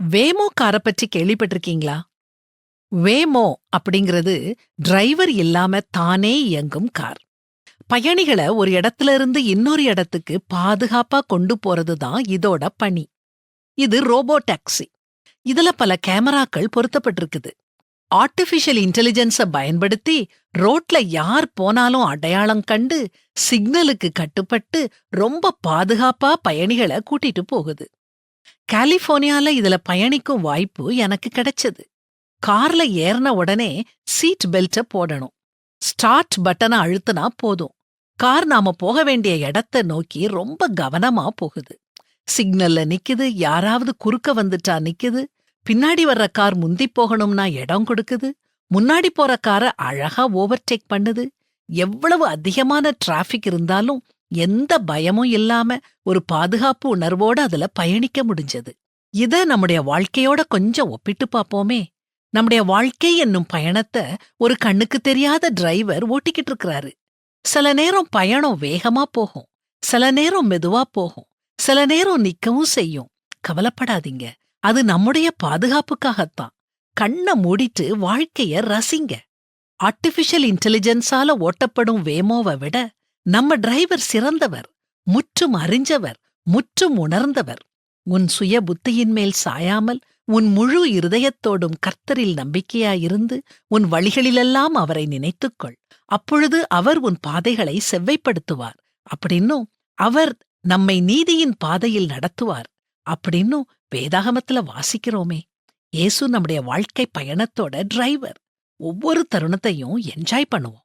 வேமோ காரை பற்றி கேள்விப்பட்டிருக்கீங்களா? வேமோ அப்படிங்கிறது டிரைவர் இல்லாம தானே இயங்கும் கார். பயணிகளை ஒரு இடத்துல இருந்து இன்னொரு இடத்துக்கு பாதுகாப்பா கொண்டு போறது தான் இதோட பணி. இது ரோபோ டாக்ஸி. இதுல பல கேமராக்கள் பொருத்தப்பட்டிருக்குது. ஆர்டிஃபிஷியல் இன்டெலிஜென்ஸ பயன்படுத்தி ரோட்ல யார் போனாலும் அடையாளம் கண்டு சிக்னலுக்கு கட்டுப்பட்டு ரொம்ப பாதுகாப்பா பயணிகளை கூட்டிட்டு போகுது. கலிபோர்னியால இதுல பயணிக்கும் வாய்ப்பு எனக்கு கிடைச்சது. கார்ல ஏறின உடனே சீட் பெல்ட்ட போடணும். ஸ்டார்ட் பட்டனை அழுத்தினா போதும். கார் நாம போக வேண்டிய இடத்த நோக்கி ரொம்ப கவனமா போகுது. சிக்னல்ல நிக்குது, யாராவது குறுக்க வந்துட்டா நிக்குது, பின்னாடி வர்ற கார் முந்தி போகணும்னா இடம் கொடுக்குது, முன்னாடி போற காரை அழகா ஓவர்டேக் பண்ணுது. எவ்வளவு அதிகமான டிராஃபிக் இருந்தாலும் எந்த பயமும் இல்லாம ஒரு பாதுகாப்பு உணர்வோட அதுல பயணிக்க முடிஞ்சது. இத நம்முடைய வாழ்க்கையோட கொஞ்சம் ஒப்பிட்டு பாப்போமே. நம்முடைய வாழ்க்கை என்னும் பயணத்தை ஒரு கண்ணுக்கு தெரியாத டிரைவர் ஓட்டிக்கிட்டு இருக்கிறாரு. சில நேரம் பயணம் வேகமா போகும், சில நேரம் மெதுவா போகும், சில நேரம் நிக்கவும் செய்யும். கவலைப்படாதீங்க, அது நம்முடைய பாதுகாப்புக்காகத்தான். கண்ணை மூடிட்டு வாழ்க்கைய ரசிங்க. ஆர்டிஃபிஷியல் இன்டெலிஜென்ஸால ஓட்டப்படும் வேமோவை விட நம்ம டிரைவர் சிறந்தவர், முற்றும் அறிஞ்சவர், முற்றும் உணர்ந்தவர். உன் சுய புத்தியின் மேல் சாயாமல் உன் முழு இருதயத்தோடும் கர்த்தரில் நம்பிக்கையாயிருந்து உன் வழிகளிலெல்லாம் அவரை நினைத்துக்கொள். அப்பொழுது அவர் உன் பாதைகளை செவ்வைப்படுத்துவார் அப்படின்னும் அவர் நம்மை நீதியின் பாதையில் நடத்துவார் அப்படின்னும் வேதாகமத்துல வாசிக்கிறோமே. இயேசு நம்முடைய வாழ்க்கை பயணத்தோட டிரைவர். ஒவ்வொரு தருணத்தையும் என்ஜாய் பண்ணுவோம்.